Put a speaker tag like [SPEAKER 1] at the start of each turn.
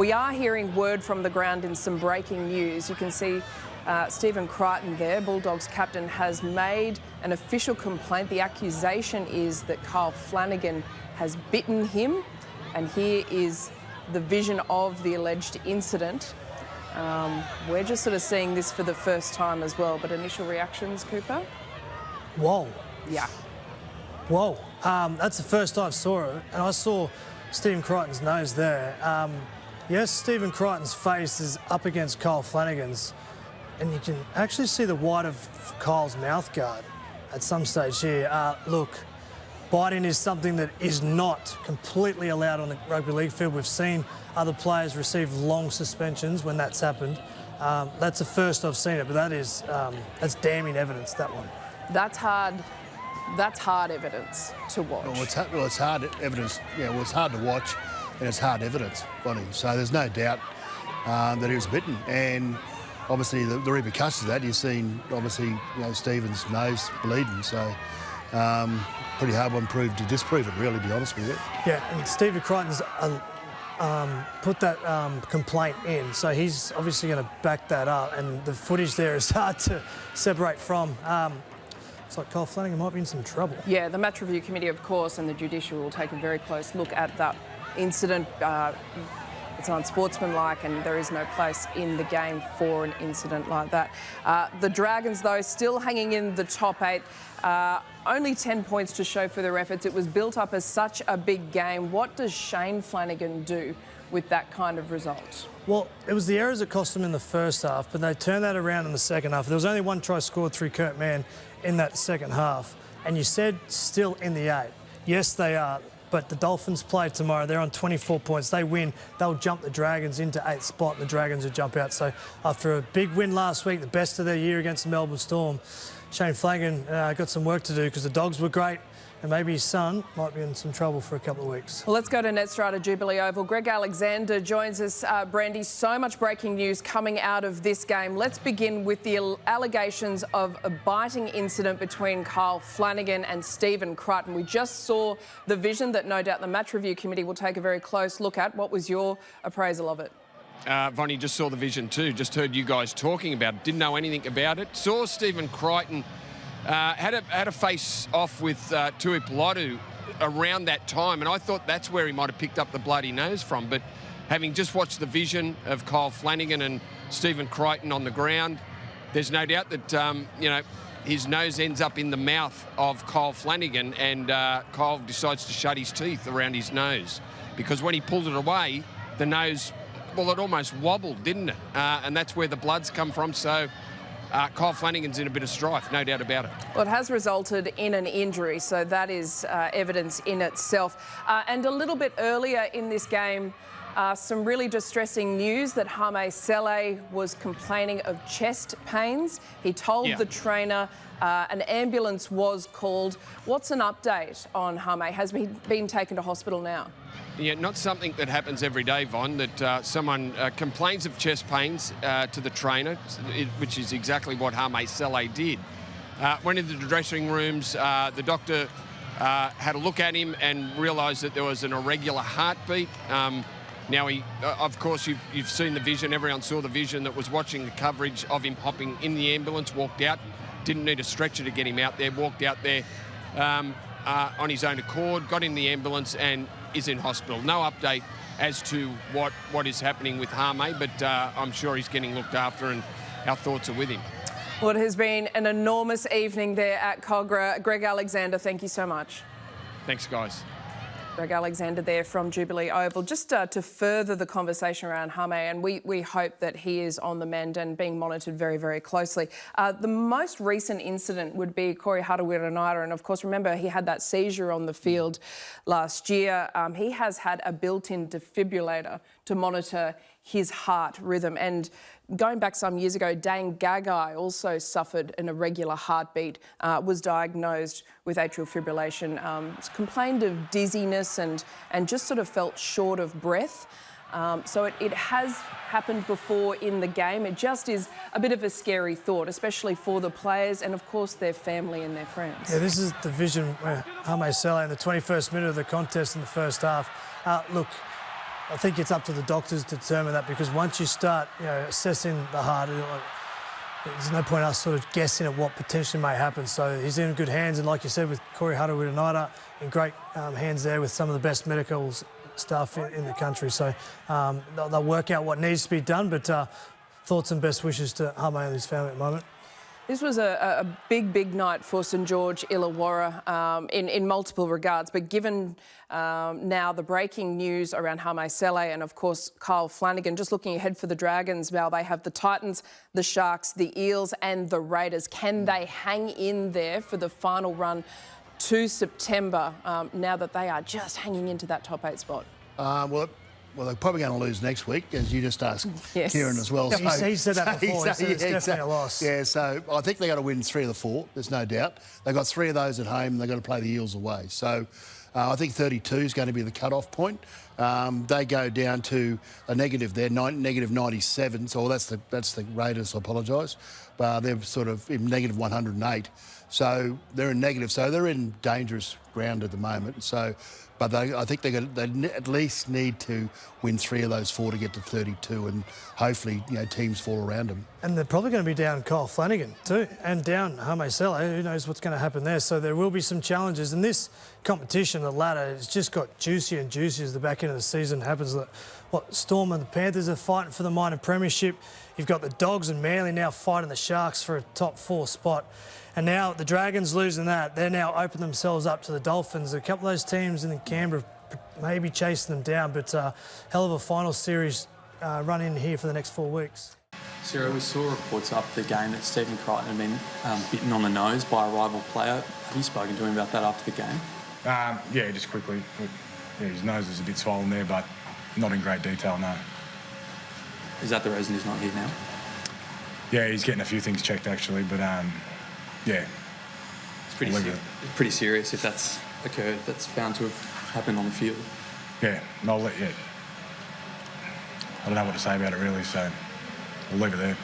[SPEAKER 1] We are hearing word from the ground in some breaking news. You can see Stephen Crichton there, Bulldogs captain, has made an official complaint. The accusation is that Kyle Flanagan has bitten him, and here is the vision of the alleged incident. We're just sort of seeing this for the first time as well, but initial reactions, Cooper?
[SPEAKER 2] Whoa.
[SPEAKER 1] Yeah.
[SPEAKER 2] Whoa. That's the first I saw it, and I saw Stephen Crichton's nose there. Yes, Stephen Crichton's face is up against Kyle Flanagan's, and you can actually see the white of Kyle's mouth guard at some stage here. Look, biting is something that is not completely allowed on the rugby league field. We've seen other players receive long suspensions when that's happened. That's the first I've seen it, but that's damning evidence, that one.
[SPEAKER 1] That's hard. That's hard evidence to watch.
[SPEAKER 3] Well, it's hard evidence. Yeah, well, it's hard to watch, and it's hard evidence, Bonnie. So there's no doubt that he was bitten, and obviously the repercussions of that, you've seen obviously Stephen's nose bleeding. So pretty hard one to disprove it, really, to be honest with you.
[SPEAKER 2] Yeah, and Stephen Crichton's put that complaint in, so he's obviously going to back that up, and the footage there is hard to separate from. It's like Kyle Flanagan might be in some trouble.
[SPEAKER 1] Yeah, the Match Review Committee, of course, and the Judiciary will take a very close look at that incident. It's unsportsmanlike, and there is no place in the game for an incident like that. The Dragons, though, still hanging in the top 8. Only 10 points to show for their efforts. It was built up as such a big game. What does Shane Flanagan do with that kind of result?
[SPEAKER 2] Well, it was the errors that cost them in the first half, but they turned that around in the second half. There was only one try scored through Kurt Mann in that second half, and you said still in the 8. Yes, they are, but the Dolphins play tomorrow. They're on 24 points. They win, they'll jump the Dragons into 8th spot, and the Dragons will jump out. So after a big win last week, the best of their year against the Melbourne Storm, Shane Flanagan got some work to do, because the Dogs were great, and maybe his son might be in some trouble for a couple of weeks.
[SPEAKER 1] Well, let's go to Netstrata Jubilee Oval. Greg Alexander joins us. Brandy, so much breaking news coming out of this game. Let's begin with the allegations of a biting incident between Kyle Flanagan and Stephen Crichton. We just saw the vision that no doubt the Match Review Committee will take a very close look at. What was your appraisal of it?
[SPEAKER 4] Vonnie, just saw the vision too. Just heard you guys talking about it. Didn't know anything about it. Saw Stephen Crichton had a face-off with Tui Pilotu around that time, and I thought that's where he might have picked up the bloody nose from. But having just watched the vision of Kyle Flanagan and Stephen Crichton on the ground, there's no doubt that his nose ends up in the mouth of Kyle Flanagan, and Kyle decides to shut his teeth around his nose, because when he pulled it away, the nose, well, it almost wobbled, didn't it? And that's where the blood's come from. So Kyle Flanagan's in a bit of strife, no doubt about it.
[SPEAKER 1] Well, it has resulted in an injury, so that is evidence in itself. And a little bit earlier in this game, some really distressing news that Hame Sele was complaining of chest pains. He told the trainer an ambulance was called. What's an update on Hame? Has he been taken to hospital now?
[SPEAKER 4] Yeah, not something that happens every day, Von, that someone complains of chest pains to the trainer, which is exactly what Hame Sele did. Went into the dressing rooms, the doctor had a look at him and realised that there was an irregular heartbeat. Now, of course, you've seen the vision. Everyone saw the vision that was watching the coverage of him hopping in the ambulance, walked out, didn't need a stretcher to get him out there, walked out there on his own accord, got in the ambulance and is in hospital. No update as to what is happening with Hame, but I'm sure he's getting looked after, and our thoughts are with him.
[SPEAKER 1] Well, it has been an enormous evening there at Cogra. Greg Alexander, thank you so much.
[SPEAKER 4] Thanks, guys.
[SPEAKER 1] Greg Alexander there from Jubilee Oval. Just to further the conversation around Hame, and we hope that he is on the mend and being monitored very, very closely. The most recent incident would be Corey Harawira-Naera, and of course, remember, he had that seizure on the field last year. He has had a built-in defibrillator to monitor his heart rhythm, and going back some years ago, Dane Gagai also suffered an irregular heartbeat, was diagnosed with atrial fibrillation, complained of dizziness and just sort of felt short of breath. So it has happened before in the game. It just is a bit of a scary thought, especially for the players and, of course, their family and their friends.
[SPEAKER 2] Yeah, this is the vision where Hame Sele in the 21st minute of the contest in the first half. Look, I think it's up to the doctors to determine that, because once you start, assessing the heart, there's no point us sort of guessing at what potentially may happen. So he's in good hands, and like you said, with Corey Hunter-Widenida, in great hands there with some of the best medical staff in the country. So they'll work out what needs to be done, but thoughts and best wishes to Hame and his family at the moment.
[SPEAKER 1] This was a big night for St George Illawarra in multiple regards, but given now the breaking news around Hame Sele and, of course, Kyle Flanagan, just looking ahead for the Dragons, Val, they have the Titans, the Sharks, the Eels and the Raiders. Can they hang in there for the final run to September now that they are just hanging into that top 8 spot?
[SPEAKER 3] Well, they're probably going to lose next week, as you just asked
[SPEAKER 1] Yes.
[SPEAKER 3] Kieran as well.
[SPEAKER 2] He said that before. He said it's definitely
[SPEAKER 3] exactly.
[SPEAKER 2] a loss.
[SPEAKER 3] Yeah, so I think they've got to win 3 of the 4, there's no doubt. They've got 3 of those at home, and they've got to play the Eels away. So I think 32 is going to be the cut-off point. They go down to a negative there, negative 97. So that's the Raiders, I apologise. But they're sort of in negative 108. So they're in negative. So they're in dangerous ground at the moment. So, but I think they at least need to win 3 of those 4 to get to 32, and hopefully teams fall around them.
[SPEAKER 2] And they're probably going to be down Kyle Flanagan too, and down Hame Sele. Who knows what's going to happen there? So there will be some challenges. And this competition, the ladder, has just got juicier and juicier as the back end of the season happens. Storm and the Panthers are fighting for the minor premiership. You've got the Dogs and Manly now fighting the Sharks for a top 4 spot. And now the Dragons losing that, they're now opening themselves up to the Dolphins. A couple of those teams in Canberra maybe chasing them down, but hell of a final series run in here for the next 4 weeks.
[SPEAKER 5] Sarah, we saw reports after the game that Stephen Crichton had been bitten on the nose by a rival player. Have you spoken to him about that after the game?
[SPEAKER 6] Yeah, just quickly. Yeah, his nose is a bit swollen there, but not in great detail, no.
[SPEAKER 5] Is that the reason he's not here now?
[SPEAKER 6] Yeah, he's getting a few things checked, actually, but, yeah.
[SPEAKER 5] It's pretty serious if that's occurred, if that's found to have happened on the field.
[SPEAKER 6] Yeah, I don't know what to say about it, really, so we'll leave it there.